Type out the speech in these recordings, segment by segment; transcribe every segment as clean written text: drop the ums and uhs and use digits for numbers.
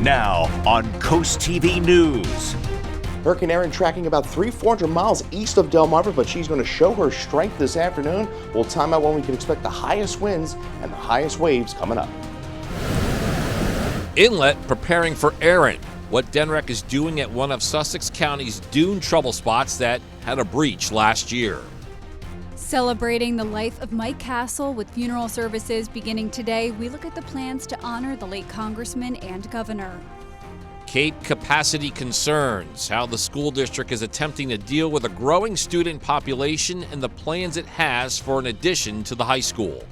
Now on Coast TV News. Hurricane Erin tracking about 400 miles east of Delmarva, but she's going to show her strength this afternoon. We'll time out when we can expect the highest winds and the highest waves coming up. Inlet preparing for Erin. What DENREC is doing at one of Sussex County's dune trouble spots that had a breach last year. Celebrating the life of Mike Castle with funeral services beginning today, we look at the plans to honor the late congressman and governor. Cape capacity concerns, how the school district is attempting to deal with a growing student population and the plans it has for an addition to the high school.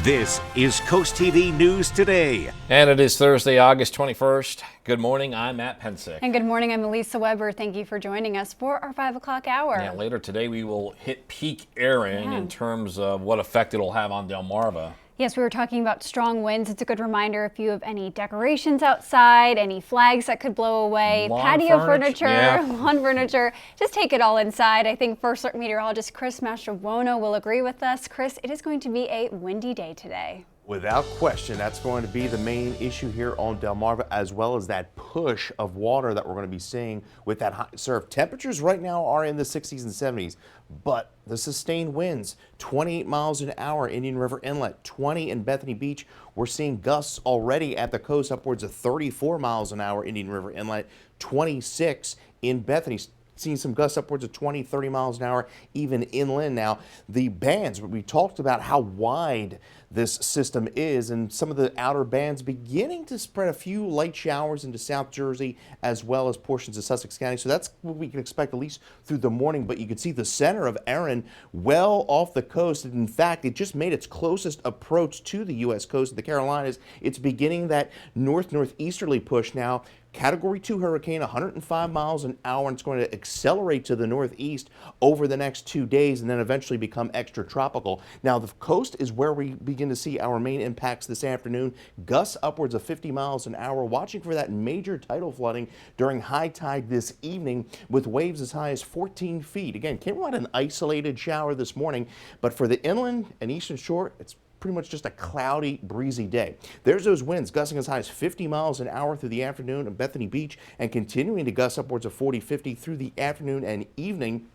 This is Coast TV News Today. And it is Thursday, August 21st. Good morning, I'm Matt Pensick. And good morning, I'm Elisa Weber. Thank you for joining us for our 5 o'clock hour. Yeah, later today we will hit peak Erin in terms of what effect it'll have on Delmarva. Yes, we were talking about strong winds. It's a good reminder if you have any decorations outside, any flags that could blow away, patio furniture, lawn furniture, just take it all inside. I think First Alert meteorologist Chris Mastrobuono will agree with us. Chris, it is going to be a windy day today. Without question, that's going to be the main issue here on Delmarva, as well as that push of water that we're going to be seeing with that high surf. Temperatures right now are in the 60s and 70s, but the sustained winds, 28 miles an hour, Indian River Inlet, 20 in Bethany Beach. We're seeing gusts already at the coast, upwards of 34 miles an hour, Indian River Inlet, 26 in Bethany. Seeing some gusts upwards of 20, 30 miles an hour, even inland. Now, the bands, we talked about how wide this system is, and some of the outer bands beginning to spread a few light showers into South Jersey as well as portions of Sussex County. So that's what we can expect at least through the morning. But you can see the center of Erin well off the coast. And in fact, it just made its closest approach to the U.S. coast of the Carolinas. It's beginning that northeasterly push now. Category 2 hurricane, 105 miles an hour, and it's going to accelerate to the northeast over the next 2 days and then eventually become extra tropical. Now, the coast is where we begin to see our main impacts this afternoon. Gusts upwards of 50 miles an hour. Watching for that major tidal flooding during high tide this evening with waves as high as 14 feet. Again, came out an isolated shower this morning, but for the inland and eastern shore, it's pretty much just a cloudy, breezy day. There's those winds gusting as high as 50 miles an hour through the afternoon at Bethany Beach and continuing to gust upwards of 40, 50 through the afternoon and evening.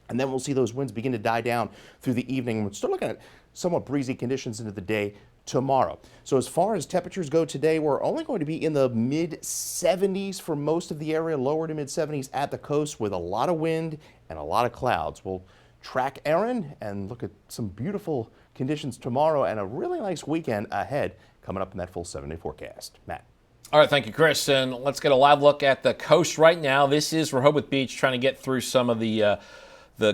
And then we'll see those winds begin to die down through the evening. We're still looking at somewhat breezy conditions into the day tomorrow. So as far as temperatures go today, we're only going to be in the mid 70s for most of the area, lower to mid 70s at the coast with a lot of wind and a lot of clouds. We'll track Erin and look at some beautiful conditions tomorrow and a really nice weekend ahead coming up in that full 7-day forecast. Matt. All right, thank you, Chris. And let's get a live look at the coast right now. This is Rehoboth Beach, trying to get through some of the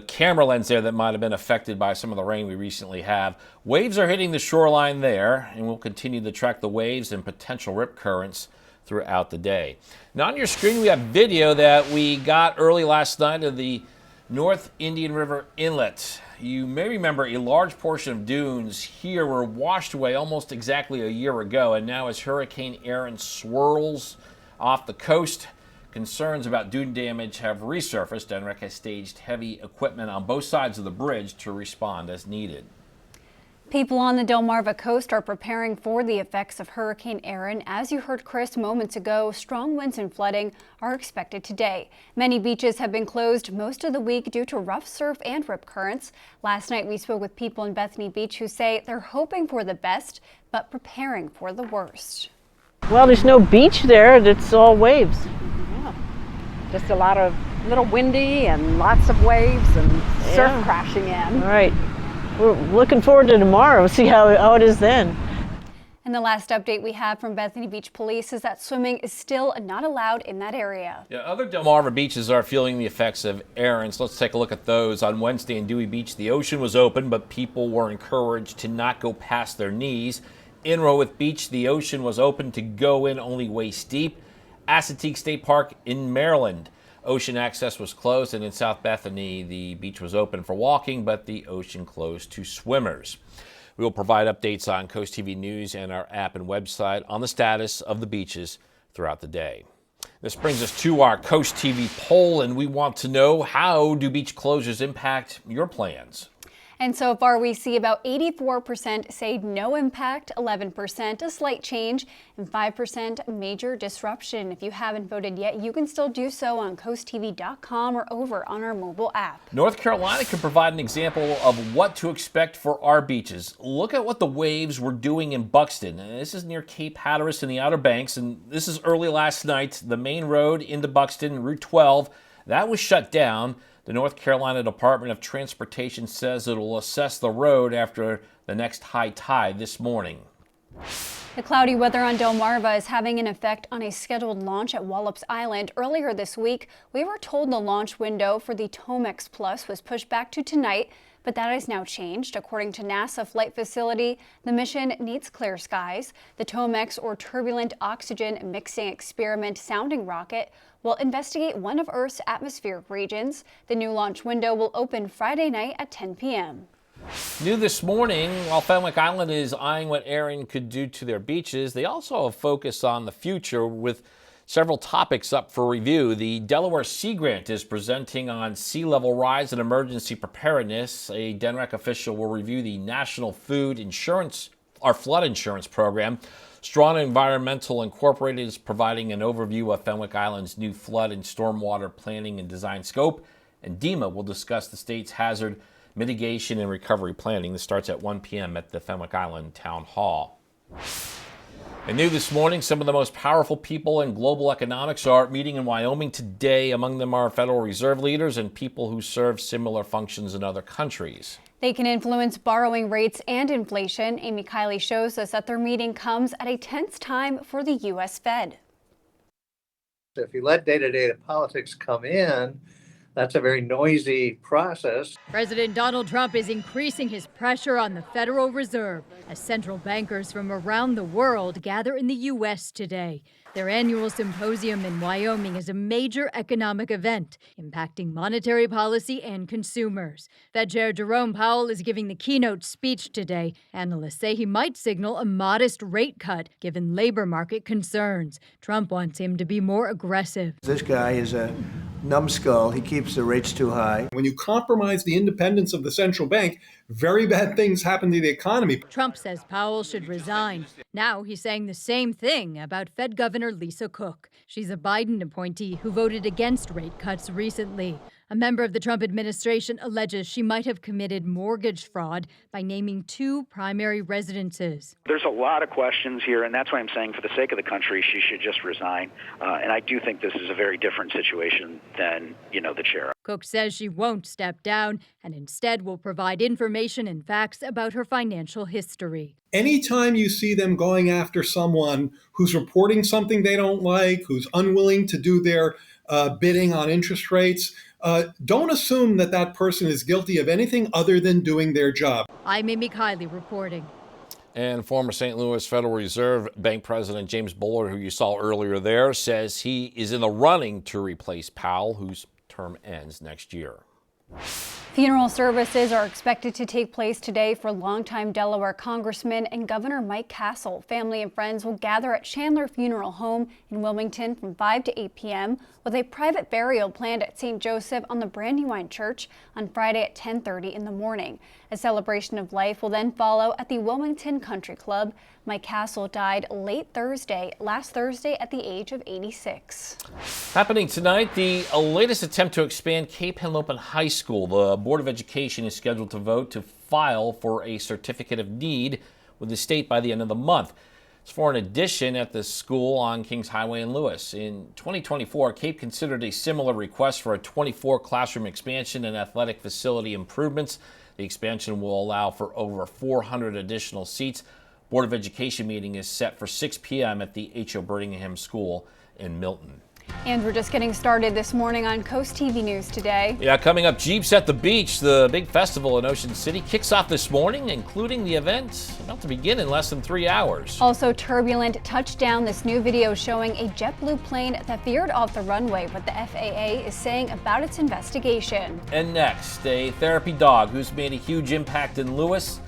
camera lens there that might have been affected by some of the rain we recently have. Waves are hitting the shoreline there, and we'll continue to track the waves and potential rip currents throughout the day. Now on your screen, we have video that we got early last night of the North Indian River Inlet. You may remember a large portion of dunes here were washed away almost exactly a year ago, and now as Hurricane Erin swirls off the coast, concerns about dune damage have resurfaced. DENREC has staged heavy equipment on both sides of the bridge to respond as needed. People on the Delmarva coast are preparing for the effects of Hurricane Erin. As you heard Chris moments ago, strong winds and flooding are expected today. Many beaches have been closed most of the week due to rough surf and rip currents. Last night we spoke with people in Bethany Beach who say they're hoping for the best, but preparing for the worst. Well, there's no beach there. It's all waves. Yeah. Just a little windy and lots of waves and surf crashing in. Right. We're looking forward to tomorrow, see how it is then. And the last update we have from Bethany Beach Police is that swimming is still not allowed in that area. Yeah, other Delmarva beaches are feeling the effects of Erin, so let's take a look at those. On Wednesday in Dewey Beach, the ocean was open, but people were encouraged to not go past their knees. In Rehoboth Beach, the ocean was open to go in only waist deep. Assateague State Park in Maryland, ocean access was closed, and in South Bethany, the beach was open for walking, but the ocean closed to swimmers. We will provide updates on Coast TV News and our app and website on the status of the beaches throughout the day. This brings us to our Coast TV poll, and we want to know, how do beach closures impact your plans? And so far, we see about 84% say no impact, 11% a slight change, and 5% major disruption. If you haven't voted yet, you can still do so on CoastTV.com or over on our mobile app. North Carolina can provide an example of what to expect for our beaches. Look at what the waves were doing in Buxton. This is near Cape Hatteras in the Outer Banks, and this is early last night. The main road into Buxton, Route 12, that was shut down. The North Carolina Department of Transportation says it will assess the road after the next high tide this morning. The cloudy weather on Delmarva is having an effect on a scheduled launch at Wallops Island. Earlier this week, we were told the launch window for the Tomex Plus was pushed back to tonight, but that has now changed. According to NASA Flight Facility, the mission needs clear skies. The Tomex, or Turbulent Oxygen Mixing Experiment sounding rocket, will investigate one of Earth's atmospheric regions. The new launch window will open Friday night at 10 p.m. New this morning, while Fenwick Island is eyeing what Erin could do to their beaches, they also have a focus on the future with several topics up for review. The Delaware Sea Grant is presenting on sea level rise and emergency preparedness. A DENREC official will review the National Food Insurance, our flood insurance program. Strong Environmental Incorporated is providing an overview of Fenwick Island's new flood and stormwater planning and design scope. And DEMA will discuss the state's hazard mitigation and recovery planning. This starts at 1 p.m. at the Fenwick Island Town Hall. And new this morning, some of the most powerful people in global economics are meeting in Wyoming today. Among them are Federal Reserve leaders and people who serve similar functions in other countries. They can influence borrowing rates and inflation. Amy Kiley shows us that their meeting comes at a tense time for the U.S. Fed. If you let day-to-day politics come in, that's a very noisy process. President Donald Trump is increasing his pressure on the Federal Reserve as central bankers from around the world gather in the U.S. today. Their annual symposium in Wyoming is a major economic event impacting monetary policy and consumers. Fed Chair Jerome Powell is giving the keynote speech today. Analysts say he might signal a modest rate cut given labor market concerns. Trump wants him to be more aggressive. This guy is a numbskull. He keeps the rates too high. When you compromise the independence of the central bank, very bad things happen to the economy. Trump says Powell should resign. Now he's saying the same thing about Fed Governor Lisa Cook. She's a Biden appointee who voted against rate cuts recently. A member of the Trump administration alleges she might have committed mortgage fraud by naming two primary residences. There's a lot of questions here, and that's why I'm saying for the sake of the country, she should just resign. And I do think this is a very different situation than, the chair. Cook says she won't step down and instead will provide information and facts about her financial history. Anytime you see them going after someone who's reporting something they don't like, who's unwilling to do their bidding on interest rates, don't assume that that person is guilty of anything other than doing their job. I'm Amy Kiley reporting. And former St. Louis Federal Reserve Bank President James Bullard, who you saw earlier there, says he is in the running to replace Powell, whose term ends next year. Funeral services are expected to take place today for longtime Delaware Congressman and Governor Mike Castle. Family and friends will gather at Chandler Funeral Home in Wilmington from 5 to 8 p.m. with a private burial planned at St. Joseph on the Brandywine Church on Friday at 10:30 in the morning. A celebration of life will then follow at the Wilmington Country Club. Mike Castle died last Thursday at the age of 86. Happening tonight, the latest attempt to expand Cape Henlopen High School. The Board of Education is scheduled to vote to file for a certificate of need with the state by the end of the month. It's for an addition at the school on Kings Highway in Lewis. In 2024, Cape considered a similar request for a 24 classroom expansion and athletic facility improvements. The expansion will allow for over 400 additional seats. Board of Education meeting is set for 6 p.m. at the H.O. Birmingham School in Milton. And we're just getting started this morning on Coast TV News today. Yeah, coming up, Jeeps at the Beach. The big festival in Ocean City kicks off this morning, including the event about to begin in less than 3 hours. Also, turbulent touchdown. This new video showing a JetBlue plane that veered off the runway. What the FAA is saying about its investigation. And next, a therapy dog who's made a huge impact in Lewis.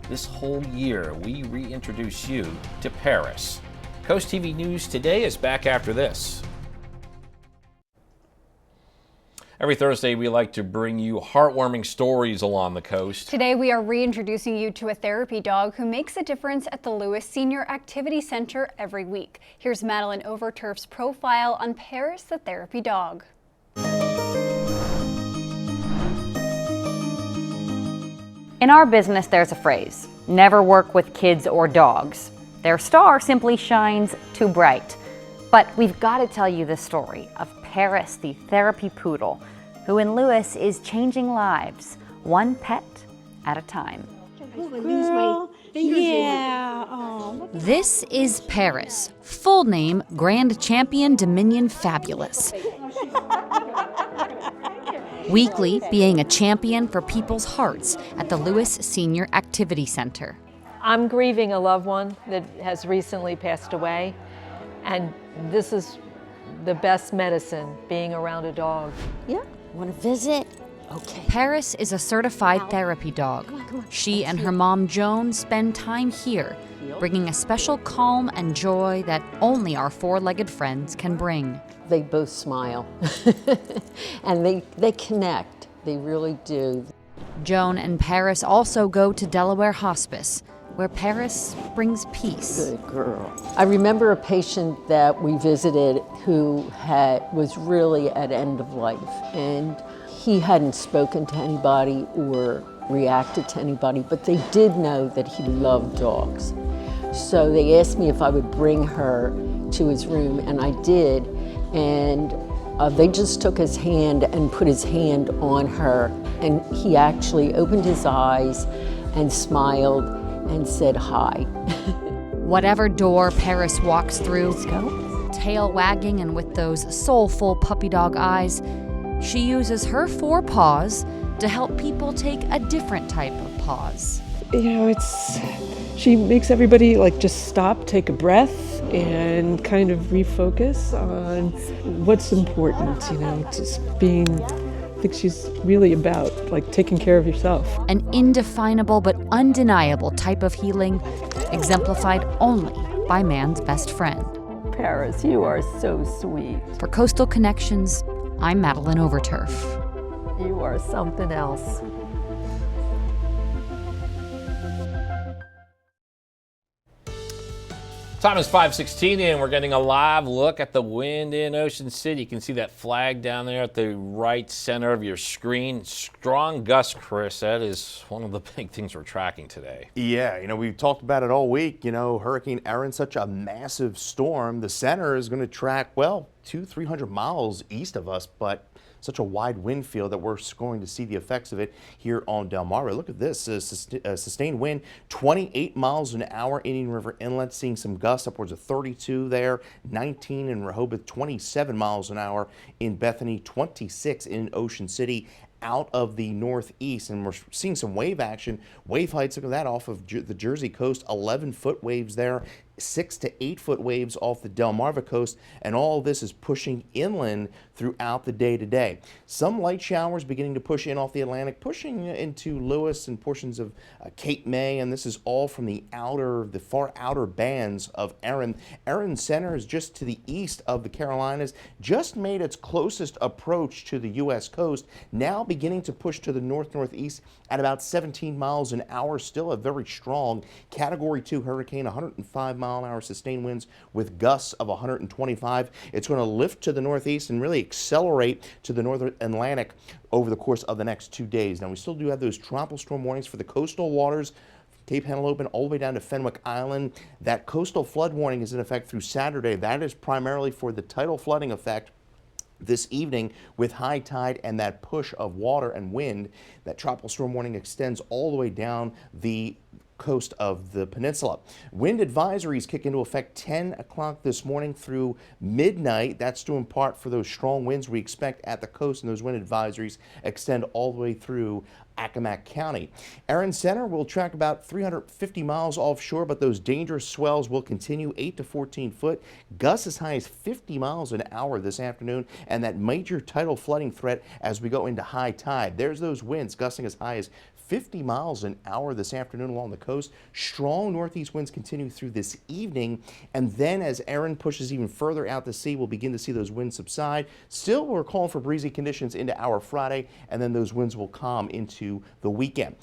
This whole year, we reintroduce you to Paris. Coast TV News today is back after this. Every Thursday, we like to bring you heartwarming stories along the coast. Today, we are reintroducing you to a therapy dog who makes a difference at the Lewis Senior Activity Center every week. Here's Madeline Overturf's profile on Paris the therapy dog. In our business, there's a phrase, never work with kids or dogs. Their star simply shines too bright. But we've got to tell you the story of Paris, the therapy poodle, who in Lewis is changing lives, one pet at a time. This is Paris, full name Grand Champion Dominion Fabulous. Weekly being a champion for people's hearts at the Lewis Senior Activity Center. I'm grieving a loved one that has recently passed away, and this is the best medicine, being around a dog. Yeah, want to visit? Okay. Paris is a certified therapy dog. She and her mom Joan spend time here, bringing a special calm and joy that only our four-legged friends can bring. They both smile and they connect, they really do. Joan and Paris also go to Delaware Hospice, where Paris brings peace. Good girl. I remember a patient that we visited who was really at end of life, and he hadn't spoken to anybody or reacted to anybody, but they did know that he loved dogs. So they asked me if I would bring her to his room, and I did, and they just took his hand and put his hand on her, and he actually opened his eyes and smiled and said hi. Whatever door Paris walks through, tail wagging and with those soulful puppy dog eyes, she uses her 4 paws to help people take a different type of pause. You know, she makes everybody just stop, take a breath, and kind of refocus on what's important, just being, I think she's really about taking care of yourself. An indefinable but undeniable type of healing, exemplified only by man's best friend. Paris, you are so sweet. For Coastal Connections, I'm Madeline Overturf. You are something else. Time is 5:16 and we're getting a live look at the wind in Ocean City. You can see that flag down there at the right center of your screen. Strong gusts, Chris. That is one of the big things we're tracking today. Yeah, we've talked about it all week. Hurricane Erin, such a massive storm. The center is going to track, 200-300 miles east of us, but such a wide wind field that we're going to see the effects of it here on Delmarva. Look at this, sustained wind, 28 miles an hour, Indian River Inlet, seeing some gusts upwards of 32 there, 19 in Rehoboth, 27 miles an hour in Bethany, 26 in Ocean City, out of the northeast, and we're seeing some wave action. Wave heights, look at that, off of the Jersey coast, 11-foot waves there, 6 to 8 foot waves off the Delmarva coast, and all this is pushing inland throughout the day today. Some light showers beginning to push in off the Atlantic, pushing into Lewis and portions of Cape May, and this is all from the far outer bands of Erin. Erin Center is just to the east of the Carolinas, just made its closest approach to the U.S. coast, now beginning to push to the north-northeast at about 17 miles an hour, still a very strong Category 2 hurricane, 105-mile-an-hour sustained winds with gusts of 125. It's going to lift to the northeast and really accelerate to the northern Atlantic over the course of the next 2 days. Now, we still do have those tropical storm warnings for the coastal waters, Cape Henlopen all the way down to Fenwick Island. That coastal flood warning is in effect through Saturday. That is primarily for the tidal flooding effect this evening with high tide and that push of water and wind. That tropical storm warning extends all the way down the coast of the peninsula. Wind advisories kick into effect 10 o'clock this morning through midnight. That's due in part for those strong winds we expect at the coast, and those wind advisories extend all the way through Accomack County. Erin Center will track about 350 miles offshore, but those dangerous swells will continue 8 to 14 foot, gusts as high as 50 miles an hour this afternoon, and that major tidal flooding threat as we go into high tide. There's those winds gusting as high as 50 miles an hour this afternoon along the coast. Strong northeast winds continue through this evening, and then as Erin pushes even further out to sea, we'll begin to see those winds subside. Still, we're calling for breezy conditions into our Friday, and then those winds will calm into the weekend.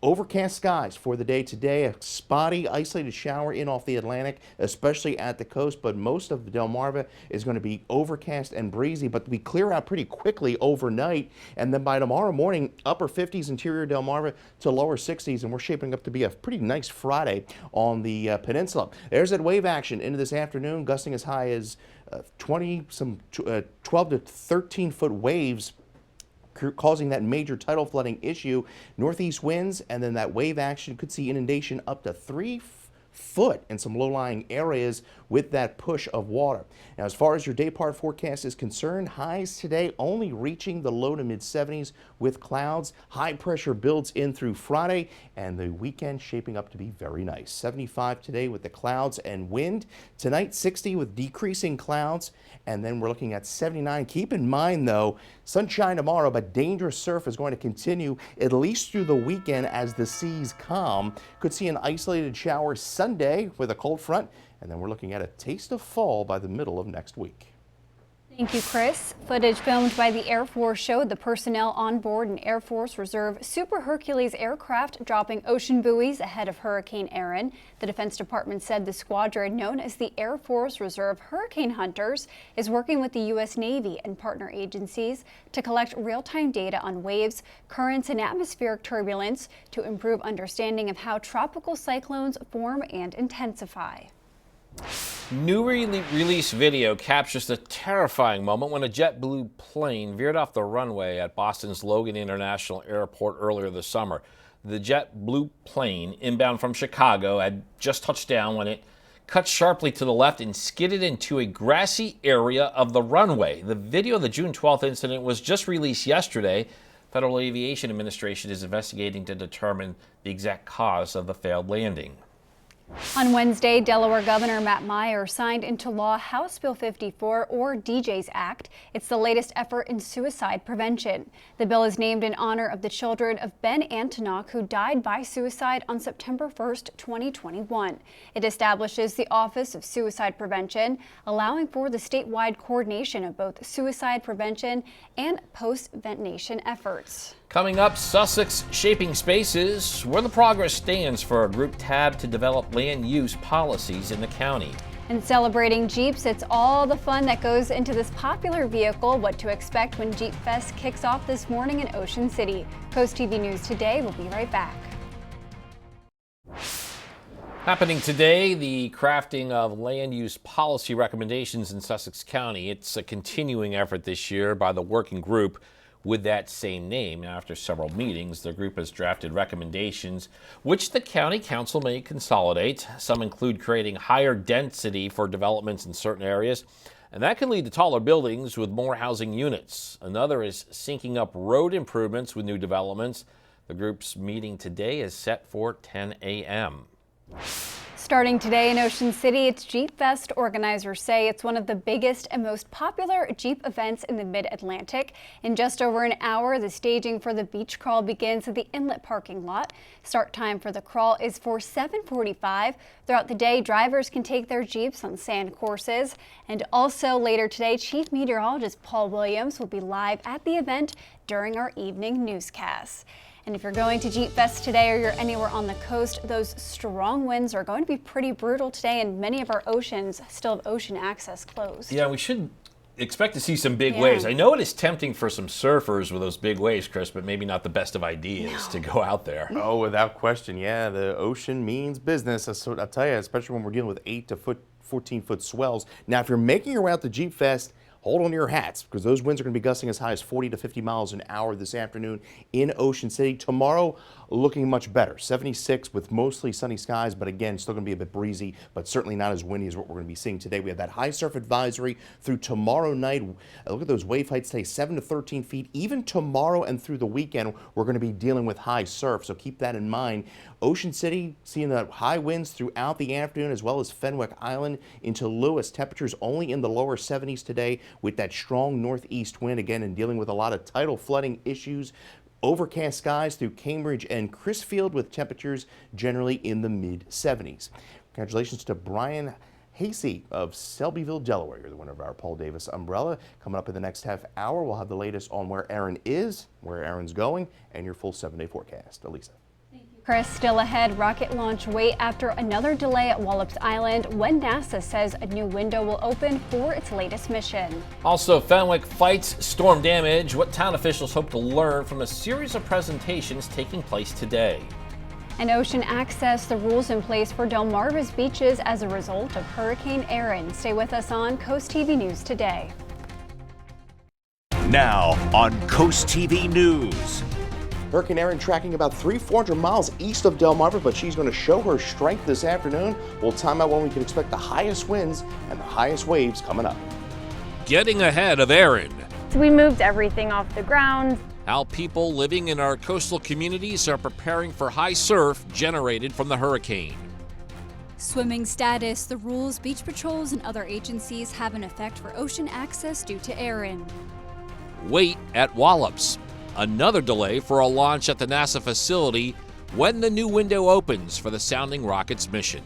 Overcast skies for the day today. A spotty, isolated shower in off the Atlantic, especially at the coast, but most of the Delmarva is going to be overcast and breezy, but we clear out pretty quickly overnight, and then by tomorrow morning, upper 50s interior Delmarva to lower 60s, and we're shaping up to be a pretty nice Friday on the peninsula. There's that wave action into this afternoon, gusting as high as 12 to 13 foot waves, causing that major tidal flooding issue. Northeast winds and then that wave action could see inundation up to 3 foot in some low-lying areas with that push of water. Now, as far as your day part forecast is concerned, highs today only reaching the low to mid 70s with clouds. High pressure builds in through Friday, and the weekend shaping up to be very nice. 75 today with the clouds and wind. Tonight, 60 with decreasing clouds, and then we're looking at 79. Keep in mind, though, sunshine tomorrow, but dangerous surf is going to continue at least through the weekend as the seas calm. Could see an isolated shower Sunday with a cold front, and then we're looking at a taste of fall by the middle of next week. Thank you, Chris. Footage filmed by the Air Force showed the personnel on board an Air Force Reserve Super Hercules aircraft dropping ocean buoys ahead of Hurricane Erin. The Defense Department said the squadron, known as the Air Force Reserve Hurricane Hunters, is working with the U.S. Navy and partner agencies to collect real-time data on waves, currents, and atmospheric turbulence to improve understanding of how tropical cyclones form and intensify. New release video captures the terrifying moment when a JetBlue plane veered off the runway at Boston's Logan International Airport earlier this summer. The JetBlue plane, inbound from Chicago, had just touched down when it cut sharply to the left and skidded into a grassy area of the runway. The video of the June 12th incident was just released yesterday. Federal Aviation Administration is investigating to determine the exact cause of the failed landing. On Wednesday, Delaware Governor Matt Meyer signed into law House Bill 54, or DJ's Act. It's the latest effort in suicide prevention. The bill is named in honor of the children of Ben Antonock, who died by suicide on September 1st, 2021. It establishes the Office of Suicide Prevention, allowing for the statewide coordination of both suicide prevention and post-ventilation efforts. Coming up, Sussex Shaping Spaces, where the progress stands for a group tabbed to develop land use policies in the county. And celebrating Jeeps, it's all the fun that goes into this popular vehicle, what to expect when Jeep Fest kicks off this morning in Ocean City. CoastTV News Today will be right back. Happening today, the crafting of land use policy recommendations in Sussex County. It's a continuing effort this year by the working group with that same name. After several meetings, the group has drafted recommendations which the county council may consolidate. Some include creating higher density for developments in certain areas, and that can lead to taller buildings with more housing units. Another is syncing up road improvements with new developments. The group's meeting today is set for 10 a.m. Starting today in Ocean City, it's Jeep Fest. Organizers say it's one of the biggest and most popular Jeep events in the Mid-Atlantic. In just over an hour, the staging for the beach crawl begins at the inlet parking lot. Start time for the crawl is for 7:45. Throughout the day, drivers can take their Jeeps on sand courses. And also later today, Chief Meteorologist Paul Williams will be live at the event during our evening newscasts. And if you're going to Jeep Fest today or you're anywhere on the coast, those strong winds are going to be pretty brutal today, and many of our oceans still have ocean access closed. Yeah, we should expect to see some big waves. I know it is tempting for some surfers with those big waves, Chris, but maybe not the best of ideas to go out there. Oh, without question, yeah, the ocean means business. So I'll tell you, especially when we're dealing with 8 to 14-foot swells. Now, if you're making your way out to Jeep Fest, hold on to your hats because those winds are going to be gusting as high as 40 to 50 miles an hour this afternoon in Ocean City. Tomorrow, looking much better. 76 with mostly sunny skies, but again, still going to be a bit breezy, but certainly not as windy as what we're going to be seeing today. We have that high surf advisory through tomorrow night. Look at those wave heights today, 7 to 13 feet. Even tomorrow and through the weekend, we're going to be dealing with high surf, so keep that in mind. Ocean City seeing the high winds throughout the afternoon, as well as Fenwick Island into Lewis. Temperatures only in the lower 70s today with that strong northeast wind again, and dealing with a lot of tidal flooding issues. Overcast skies through Cambridge and Crisfield with temperatures generally in the mid 70s. Congratulations to Brian Hasey of Selbyville, Delaware. You're the winner of our Paul Davis umbrella. Coming up in the next half hour, we'll have the latest on where Erin is, where Erin's going, and your full 7-day forecast. Elisa. Chris, still ahead, rocket launch wait after another delay at Wallops Island when NASA says a new window will open for its latest mission. Also, Fenwick fights storm damage, what town officials hope to learn from a series of presentations taking place today. And ocean access, the rules in place for Delmarva's beaches as a result of Hurricane Erin. Stay with us on Coast TV News today. Now on Coast TV News. Hurricane Erin tracking about 300-400 miles east of Delmarva, but she's going to show her strength this afternoon. We'll time out when we can expect the highest winds and the highest waves coming up. Getting ahead of Erin. So we moved everything off the ground. How people living in our coastal communities are preparing for high surf generated from the hurricane. Swimming status, the rules beach patrols and other agencies have in effect for ocean access due to Erin. Wait at Wallops. Another delay for a launch at the NASA facility when the new window opens for the Sounding Rockets mission.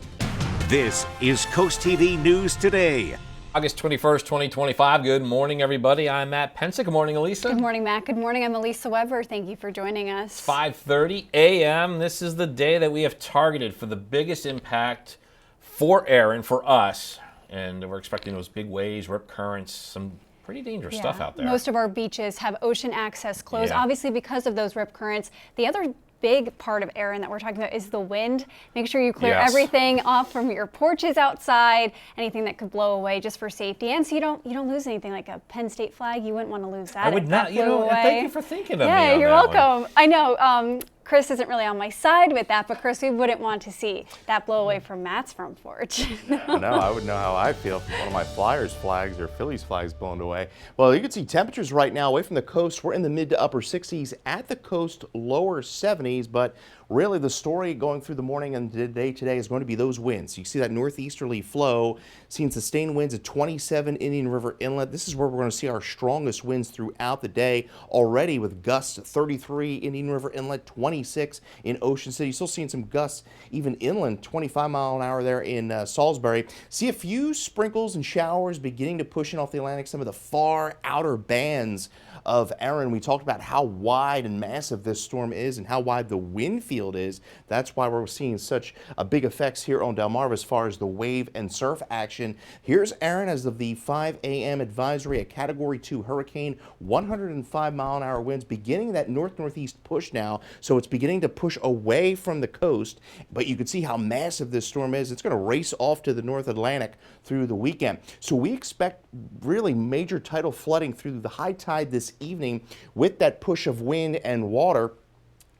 This is Coast TV News Today. August 21st, 2025. Good morning, everybody. I'm Matt Pensick. Good morning, Elisa. Good morning, Matt. Good morning. I'm Elisa Weber. Thank you for joining us. 5:30 a.m. This is the day that we have targeted for the biggest impact for Erin, for us. And we're expecting those big waves, rip currents, some pretty dangerous stuff out there. Most of our beaches have ocean access closed, Yeah. obviously because of those rip currents. The other big part of Erin that we're talking about is the wind. Make sure you clear everything off from your porches outside, anything that could blow away just for safety, and so you don't lose anything like a Penn State flag. You wouldn't want to lose that. I would if not, that you flew know, away. and thank you for thinking of me Yeah, on you're that welcome. one. I know. Chris isn't really on my side with that, but Chris, we wouldn't want to see that blow away from Matt's front porch. No, I would know how I feel from one of my Flyers flags or Phillies flags blown away. Well, you can see temperatures right now away from the coast. We're in the mid to upper 60s, at the coast lower 70s, but really the story going through the morning and today is going to be those winds. You see that northeasterly flow, seeing sustained winds at 27 Indian River Inlet. This is where we're going to see our strongest winds throughout the day already, with gusts at 33 Indian River Inlet, 26 in Ocean City. Still seeing some gusts even inland, 25 mile an hour there in Salisbury. See a few sprinkles and showers beginning to push in off the Atlantic, some of the far outer bands of Erin. We talked about how wide and massive this storm is and how wide the wind field is. That's why we're seeing such a big effects here on Delmarva as far as the wave and surf action. Here's Erin as of the 5 a.m. advisory, a Category 2 hurricane, 105 mile an hour winds, beginning that north-northeast push now. So it's beginning to push away from the coast, but you can see how massive this storm is. It's going to race off to the North Atlantic through the weekend. So we expect really major tidal flooding through the high tide this evening with that push of wind and water.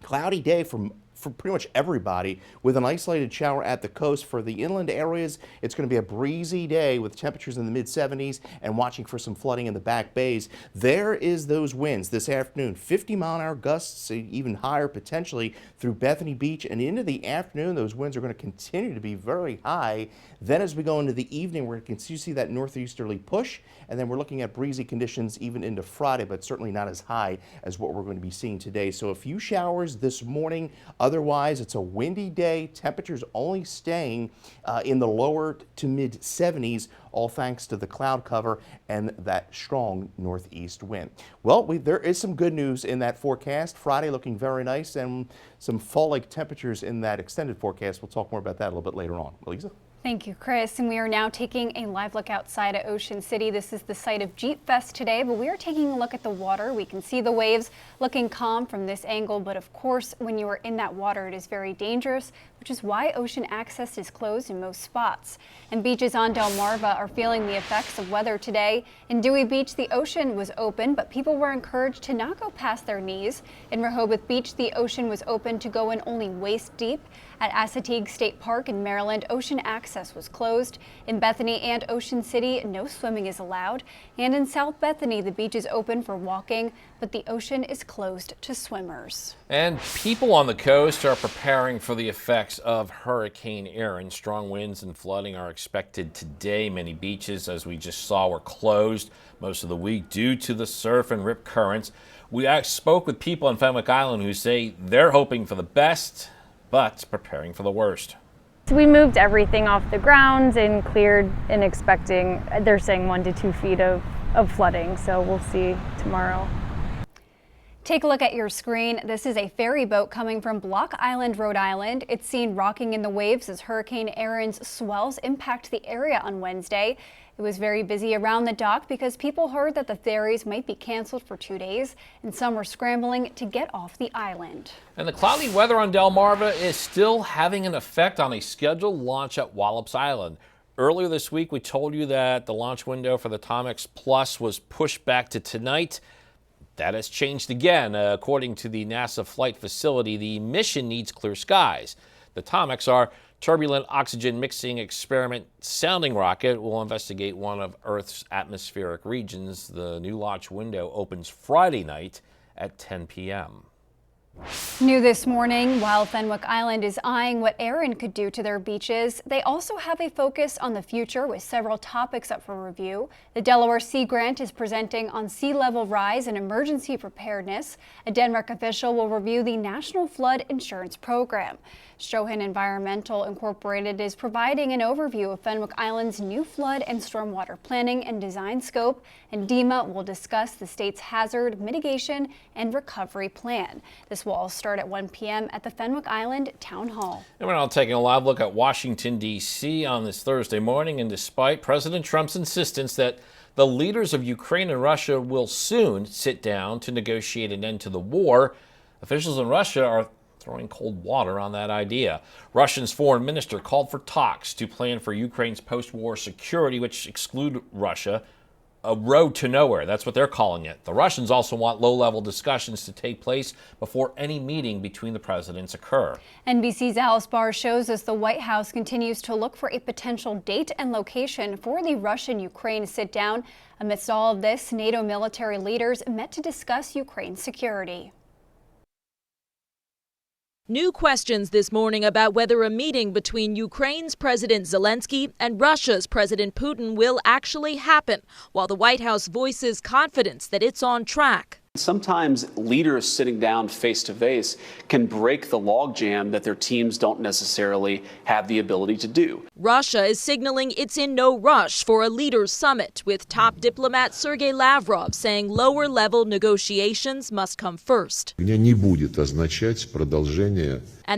Cloudy day for pretty much everybody, with an isolated shower at the coast. For the inland areas, it's going to be a breezy day with temperatures in the mid-70s and watching for some flooding in the back bays. There is those winds this afternoon, 50 mile an hour gusts, even higher potentially through Bethany Beach, and into the afternoon those winds are going to continue to be very high. Then as we go into the evening, we're going to see that northeasterly push, and then we're looking at breezy conditions even into Friday, but certainly not as high as what we're going to be seeing today. So a few showers this morning. Otherwise, it's a windy day. Temperatures only staying in the lower to mid 70s, all thanks to the cloud cover and that strong northeast wind. Well, there is some good news in that forecast. Friday looking very nice, and some fall-like temperatures in that extended forecast. We'll talk more about that a little bit later on. Elisa? Thank you, Chris. And we are now taking a live look outside at Ocean City. This is the site of Jeep Fest today, but we are taking a look at the water. We can see the waves looking calm from this angle, but of course, when you are in that water, it is very dangerous, which is why ocean access is closed in most spots. And beaches on Delmarva are feeling the effects of weather today. In Dewey Beach, the ocean was open, but people were encouraged to not go past their knees. In Rehoboth Beach, the ocean was open to go in only waist deep. At Assateague State Park in Maryland, ocean access was closed. In Bethany and Ocean City, no swimming is allowed. And in South Bethany, the beach is open for walking, but the ocean is closed to swimmers. And people on the coast are preparing for the effects of Hurricane Erin. Strong winds and flooding are expected today. Many beaches, as we just saw, were closed most of the week due to the surf and rip currents. We spoke with people on Fenwick Island who say they're hoping for the best, but preparing for the worst. We moved everything off the ground and cleared and expecting, they're saying 1 to 2 feet of flooding, so we'll see tomorrow. Take a look at your screen. This is a ferry boat coming from Block Island, Rhode Island. It's seen rocking in the waves as Hurricane Erin's swells impact the area on Wednesday. It was very busy around the dock because people heard that the ferries might be canceled for 2 days, and some were scrambling to get off the island. And the cloudy weather on Delmarva is still having an effect on a scheduled launch at Wallops Island. Earlier this week, we told you that the launch window for the Tomex Plus was pushed back to tonight. That has changed again. According to the NASA flight facility, the mission needs clear skies. The Tomex, our turbulent oxygen mixing experiment sounding rocket, will investigate one of Earth's atmospheric regions. The new launch window opens Friday night at 10 p.m. New this morning, while Fenwick Island is eyeing what Erin could do to their beaches, they also have a focus on the future with several topics up for review. The Delaware Sea Grant is presenting on sea level rise and emergency preparedness. A Denmark official will review the National Flood Insurance Program. Strohan Environmental Incorporated is providing an overview of Fenwick Island's new flood and stormwater planning and design scope, and DEMA will discuss the state's hazard mitigation and recovery plan. This will all start at 1 p.m. at the Fenwick Island Town Hall. And we're now taking a live look at Washington, D.C. on this Thursday morning, and despite President Trump's insistence that the leaders of Ukraine and Russia will soon sit down to negotiate an end to the war, officials in Russia are throwing cold water on that idea. Russia's foreign minister called for talks to plan for Ukraine's post-war security, which exclude Russia, a road to nowhere. That's what they're calling it. The Russians also want low-level discussions to take place before any meeting between the presidents occur. NBC's Alice Barr shows us the White House continues to look for a potential date and location for the Russian-Ukraine sit-down. Amidst all of this, NATO military leaders met to discuss Ukraine's security. New questions this morning about whether a meeting between Ukraine's President Zelensky and Russia's President Putin will actually happen, while the White House voices confidence that it's on track. Sometimes leaders sitting down face to face can break the logjam that their teams don't necessarily have the ability to do. Russia is signaling it's in no rush for a leaders' summit, with top diplomat Sergei Lavrov saying lower-level negotiations must come first. And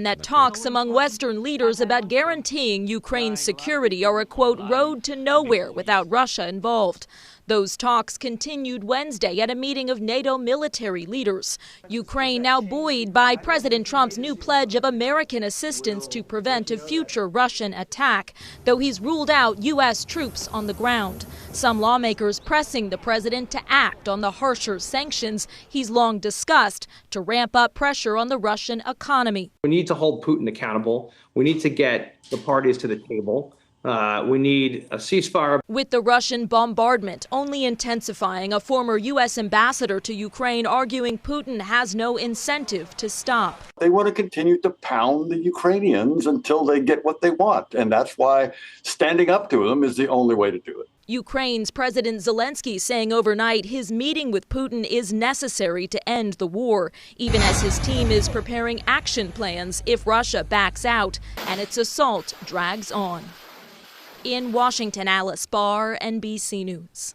that talks among Western leaders about guaranteeing Ukraine's security are a, quote, road to nowhere without Russia involved. Those talks continued Wednesday at a meeting of NATO military leaders. Ukraine now buoyed by President Trump's new pledge of American assistance to prevent a future Russian attack, though he's ruled out U.S. troops on the ground. Some lawmakers pressing the president to act on the harsher sanctions he's long discussed to ramp up pressure on the Russian economy. We need to hold Putin accountable. We need to get the parties to the table. We need a ceasefire. With the Russian bombardment only intensifying, a former U.S. ambassador to Ukraine arguing Putin has no incentive to stop. They want to continue to pound the Ukrainians until they get what they want, and that's why standing up to them is the only way to do it. Ukraine's President Zelensky saying overnight his meeting with Putin is necessary to end the war, even as his team is preparing action plans if Russia backs out and its assault drags on. In Washington, Alice Barr, NBC News.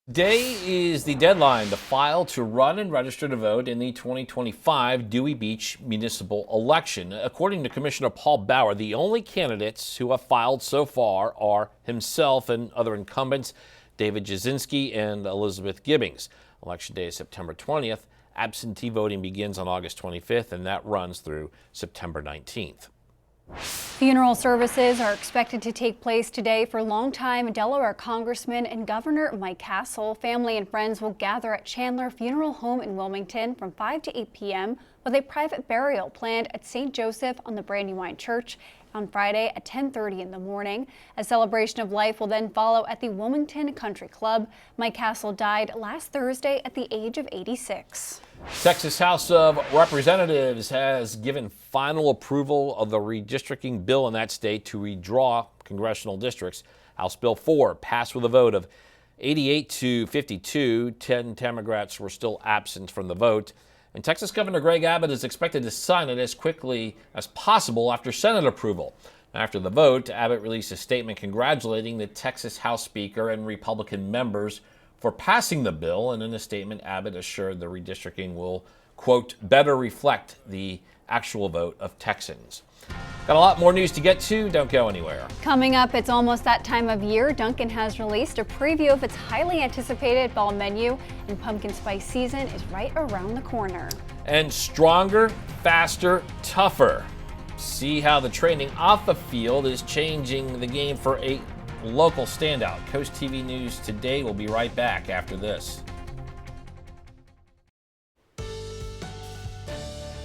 Today is the deadline to file to run and register to vote in the 2025 Dewey Beach municipal election. According to Commissioner Paul Bauer, the only candidates who have filed so far are himself and other incumbents, David Jasinski and Elizabeth Gibbings. Election day is September 20th. Absentee voting begins on August 25th, and that runs through September 19th. Funeral services are expected to take place today for longtime Delaware Congressman and Governor Mike Castle. Family and friends will gather at Chandler Funeral Home in Wilmington from 5 to 8 p.m. with a private burial planned at St. Joseph on the Brandywine Church on Friday at 10:30 in the morning. A celebration of life will then follow at the Wilmington Country Club. Mike Castle died last Thursday at the age of 86. Texas House of Representatives has given final approval of the redistricting bill in that state to redraw congressional districts. House Bill 4 passed with a vote of 88 to 52. 10 Democrats were still absent from the vote. And Texas Governor Greg Abbott is expected to sign it as quickly as possible after Senate approval. After the vote, Abbott released a statement congratulating the Texas House Speaker and Republican members for passing the bill, and in a statement, Abbott assured the redistricting will, quote, better reflect the actual vote of Texans. Got a lot more news to get to. Don't go anywhere. Coming up, it's almost that time of year. Dunkin' has released a preview of its highly anticipated fall menu, and pumpkin spice season is right around the corner. And stronger, faster, tougher. See how the training off the field is changing the game for a local standout. CoastTV News Today will be right back after this.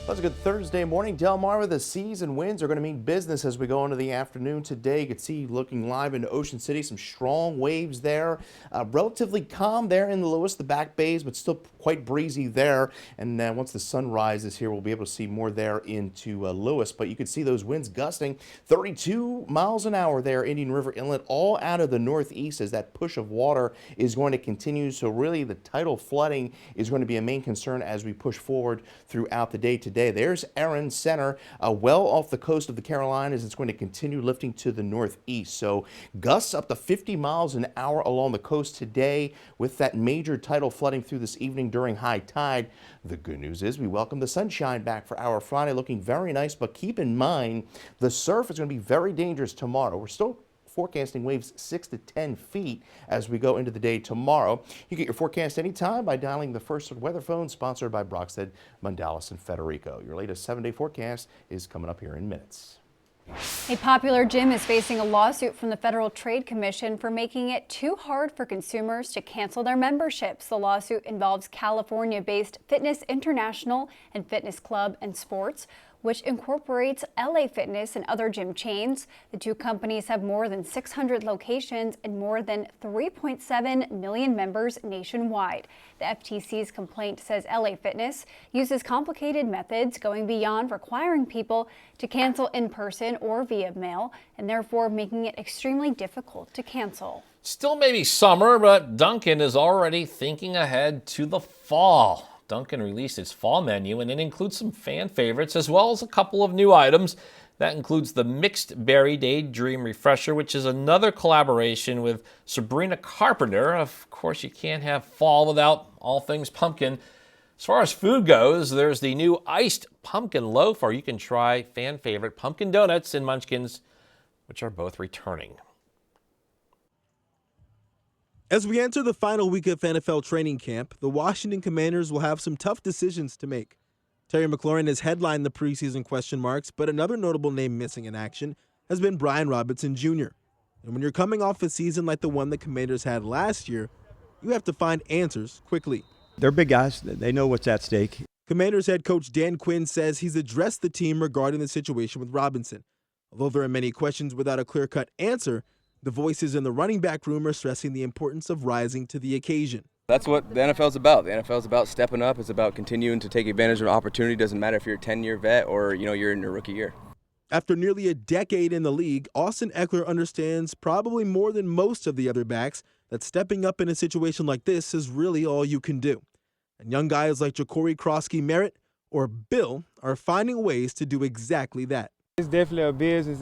Well, it's a good Thursday morning. Delmarva, the seas and winds are going to mean business as we go into the afternoon today. You can see looking live into Ocean City, some strong waves there. Relatively calm there in the Lewis, the back bays, but still quite breezy there. And once the sun rises here, we'll be able to see more there into Lewis. But you can see those winds gusting 32 miles an hour there, Indian River Inlet, all out of the northeast as that push of water is going to continue. So really the tidal flooding is going to be a main concern as we push forward throughout the day today. There's Erin Center, well off the coast of the Carolinas. It's going to continue lifting to the northeast. So gusts up to 50 miles an hour along the coast today with that major tidal flooding through this evening during high tide. The good news is we welcome the sunshine back for our Friday, looking very nice, but keep in mind the surf is going to be very dangerous tomorrow. We're still forecasting waves 6 to 10 feet as we go into the day tomorrow. You get your forecast anytime by dialing the First Weather Phone, sponsored by Brockstead, Mundalis, and Federico. Your latest 7-day forecast is coming up here in minutes. A popular gym is facing a lawsuit from the Federal Trade Commission for making it too hard for consumers to cancel their memberships. The lawsuit involves California-based Fitness International and Fitness Club and Sports, which incorporates LA Fitness and other gym chains. The two companies have more than 600 locations and more than 3.7 million members nationwide. The FTC's complaint says LA Fitness uses complicated methods going beyond requiring people to cancel in person or via mail, and therefore making it extremely difficult to cancel. Still maybe summer, but Dunkin' is already thinking ahead to the fall. Dunkin' released its fall menu, and it includes some fan favorites as well as a couple of new items. That includes the Mixed Berry Daydream Refresher, which is another collaboration with Sabrina Carpenter. Of course, you can't have fall without all things pumpkin. As far as food goes, there's the new iced pumpkin loaf, or you can try fan favorite pumpkin donuts and munchkins, which are both returning. As we enter the final week of NFL training camp, the Washington Commanders will have some tough decisions to make. Terry McLaurin has headlined the preseason question marks, but another notable name missing in action has been Brian Robinson Jr. And when you're coming off a season like the one the Commanders had last year, you have to find answers quickly. They're big guys. They know what's at stake. Commanders head coach Dan Quinn says he's addressed the team regarding the situation with Robinson. Although there are many questions without a clear-cut answer, the voices in the running back room are stressing the importance of rising to the occasion. That's what the NFL is about. The NFL is about stepping up. It's about continuing to take advantage of an opportunity. Doesn't matter if you're a 10-year vet or you're in your rookie year. After nearly a decade in the league, Austin Eckler understands probably more than most of the other backs that stepping up in a situation like this is really all you can do. And young guys like Ja'Cory Krosky-Merritt or Bill are finding ways to do exactly that. It's definitely a business,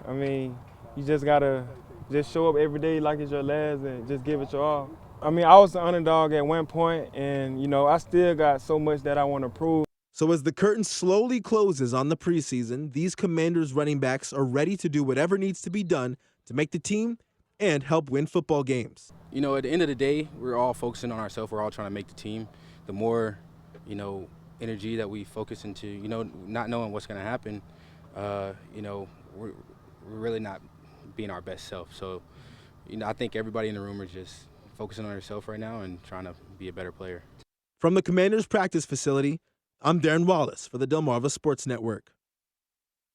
and you just gotta just show up every day like it's your last and just give it your all. I mean, I was the underdog at one point, and, you know, I still got so much that I want to prove. So as the curtain slowly closes on the preseason, these Commanders running backs are ready to do whatever needs to be done to make the team and help win football games. You know, at the end of the day, we're all focusing on ourselves. We're all trying to make the team. The more, you know, energy that we focus into, you know, not knowing what's going to happen, you know, we're really not being our best self. So, you know, I think everybody in the room is just focusing on themselves right now and trying to be a better player. From the Commanders practice facility, I'm Darren Wallace for the Delmarva Sports Network.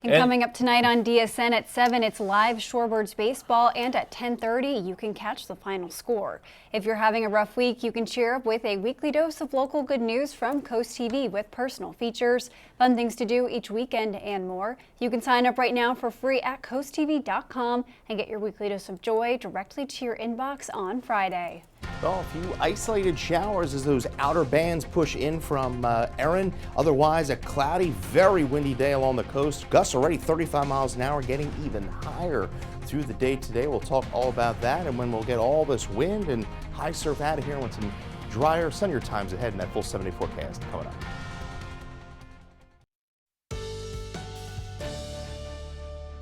And coming up tonight on DSN at 7, it's live Shorebirds baseball, and at 10:30, you can catch the final score. If you're having a rough week, you can cheer up with a weekly dose of local good news from Coast TV with personal features, fun things to do each weekend, and more. You can sign up right now for free at coasttv.com and get your weekly dose of joy directly to your inbox on Friday. Well, a few isolated showers as those outer bands push in from Erin. Otherwise, a cloudy, very windy day along the coast. Gusts already 35 miles an hour, getting even higher through the day today. We'll talk all about that and when we'll get all this wind and high surf out of here with some drier, sunnier times ahead in that full 7-day forecast coming up.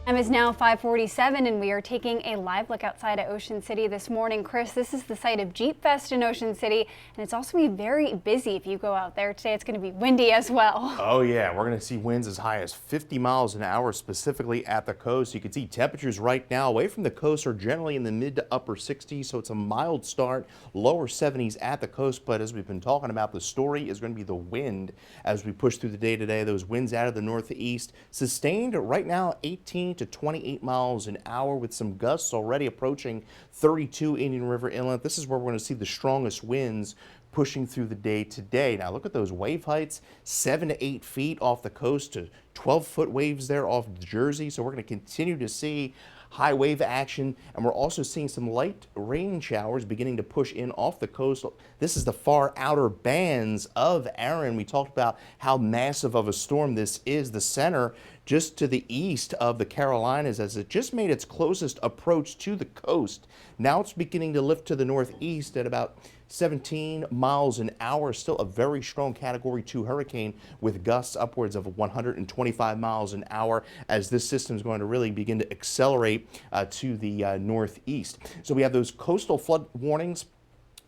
Time is now 5:47, and we are taking a live look outside at Ocean City this morning. Chris, this is the site of Jeep Fest in Ocean City, and it's also going to be very busy if you go out there today. It's going to be windy as well. Oh yeah, we're going to see winds as high as 50 miles an hour, specifically at the coast. You can see temperatures right now away from the coast are generally in the mid to upper 60s, so it's a mild start, lower 70s at the coast. But as we've been talking about, the story is going to be the wind as we push through the day today. Those winds out of the northeast sustained right now 18 to 28 miles an hour with some gusts already approaching 32 Indian River Inlet. This is where we're going to see the strongest winds pushing through the day today. Now look at those wave heights, 7 to 8 feet off the coast to 12-foot waves there off Jersey. So we're going to continue to see high wave action, and we're also seeing some light rain showers beginning to push in off the coast. This is the far outer bands of Erin. We talked about how massive of a storm this is. The center just to the east of the Carolinas as it just made its closest approach to the coast. Now it's beginning to lift to the northeast at about 17 miles an hour, still a very strong Category 2 hurricane with gusts upwards of 125 miles an hour as this system is going to really begin to accelerate to the northeast. So we have those coastal flood warnings.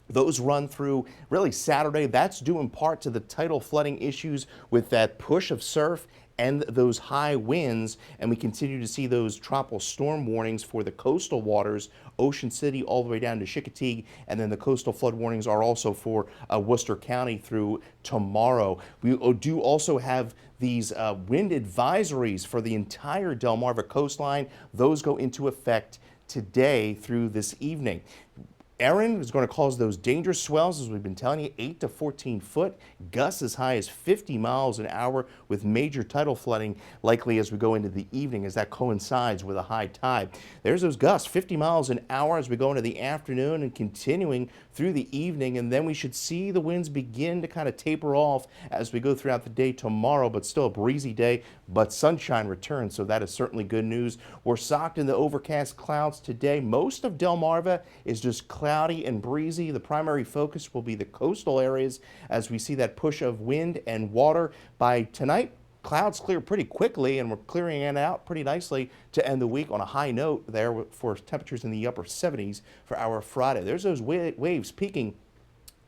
Those run through really Saturday. That's due in part to the tidal flooding issues with that push of surf and those high winds, and we continue to see those tropical storm warnings for the coastal waters, Ocean City all the way down to Chickateague, and then the coastal flood warnings are also for Worcester County through tomorrow. We do also have these wind advisories for the entire Delmarva coastline. Those go into effect today through this evening. Erin is going to cause those dangerous swells, as we've been telling you, 8 to 14 foot, gusts as high as 50 miles an hour with major tidal flooding likely as we go into the evening as that coincides with a high tide. There's those gusts, 50 miles an hour as we go into the afternoon and continuing through the evening, and then we should see the winds begin to kind of taper off as we go throughout the day tomorrow, but still a breezy day, but sunshine returns, so that is certainly good news. We're socked in the overcast clouds today. Most of Delmarva is just cloudy and breezy. The primary focus will be the coastal areas as we see that push of wind and water. By tonight, clouds clear pretty quickly, and we're clearing it out pretty nicely to end the week on a high note there for temperatures in the upper 70s for our Friday. There's those waves peaking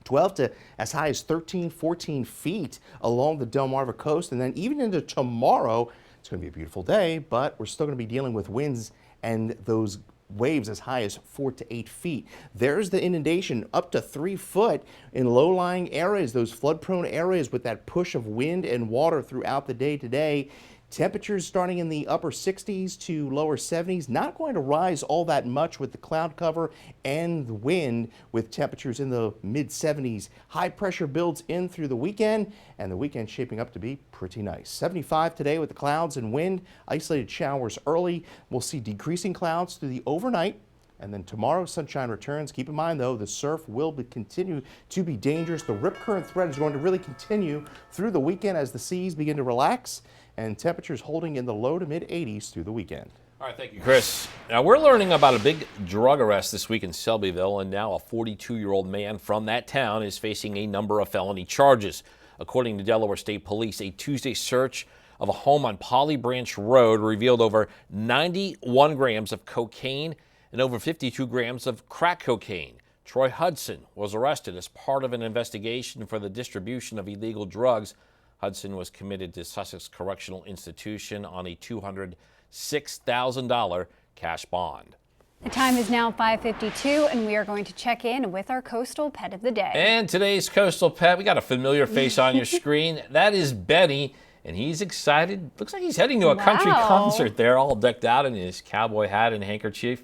12 to as high as 13, 14 feet along the Delmarva coast, and then even into tomorrow, it's going to be a beautiful day, but we're still going to be dealing with winds and those waves as high as 4 to 8 feet. There's the inundation up to 3 foot in low-lying areas, those flood-prone areas with that push of wind and water throughout the day today. Temperatures starting in the upper 60s to lower 70s, not going to rise all that much with the cloud cover and the wind, with temperatures in the mid 70s. High pressure builds in through the weekend, and the weekend shaping up to be pretty nice. 75 today with the clouds and wind, isolated showers early. We'll see decreasing clouds through the overnight. And then tomorrow, sunshine returns. Keep in mind, though, the surf will continue to be dangerous. The rip current threat is going to really continue through the weekend as the seas begin to relax, and temperatures holding in the low to mid 80s through the weekend. All right, thank you, Chris. Now, we're learning about a big drug arrest this week in Selbyville, and now a 42-year-old man from that town is facing a number of felony charges. According to Delaware State Police, a Tuesday search of a home on Polly Branch Road revealed over 91 grams of cocaine and over 52 grams of crack cocaine. Troy Hudson was arrested as part of an investigation for the distribution of illegal drugs. Hudson was committed to Sussex Correctional Institution on a $206,000 cash bond. The time is now 5:52, and we are going to check in with our coastal pet of the day. And today's coastal pet, we got a familiar face on your screen. That is Benny, and he's excited. Looks like he's heading to a country concert there, all decked out in his cowboy hat and handkerchief.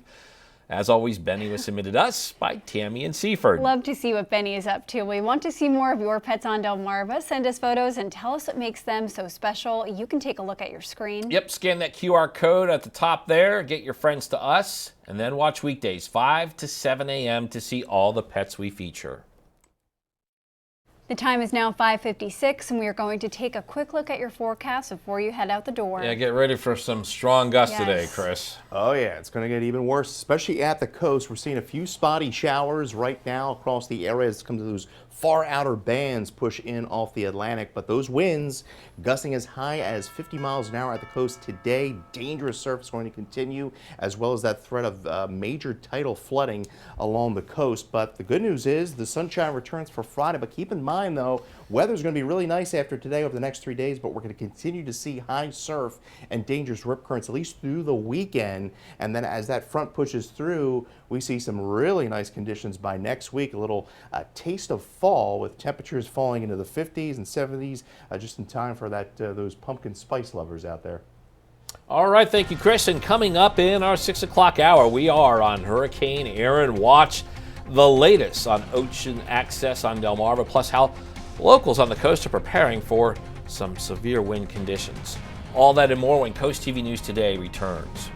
As always, Benny was submitted to us by Tammy and Seaford. Love to see what Benny is up to. We want to see more of your pets on Delmarva. Send us photos and tell us what makes them so special. You can take a look at your screen. Yep, scan that QR code at the top there. Get your friends to us, and then watch weekdays 5 to 7 a.m. to see all the pets we feature. The time is now 5:56, and we are going to take a quick look at your forecast before you head out the door. Yeah, get ready for some strong gusts today, Chris. Oh yeah, it's going to get even worse, especially at the coast. We're seeing a few spotty showers right now across the area as come to those far outer bands push in off the Atlantic, but those winds gusting as high as 50 miles an hour at the coast today. Dangerous surf is going to continue, as well as that threat of major tidal flooding along the coast. But the good news is the sunshine returns for Friday, but keep in mind though, weather's going to be really nice after today over the next 3 days, but we're going to continue to see high surf and dangerous rip currents at least through the weekend. And then as that front pushes through, we see some really nice conditions by next week. A little taste of fall with temperatures falling into the 50s and 70s just in time for that those pumpkin spice lovers out there. All right, thank you, Chris. And coming up in our 6 o'clock hour, we are on Hurricane Erin watch. The latest on ocean access on Delmarva, plus how locals on the coast are preparing for some severe wind conditions. All that and more when Coast TV News Today returns.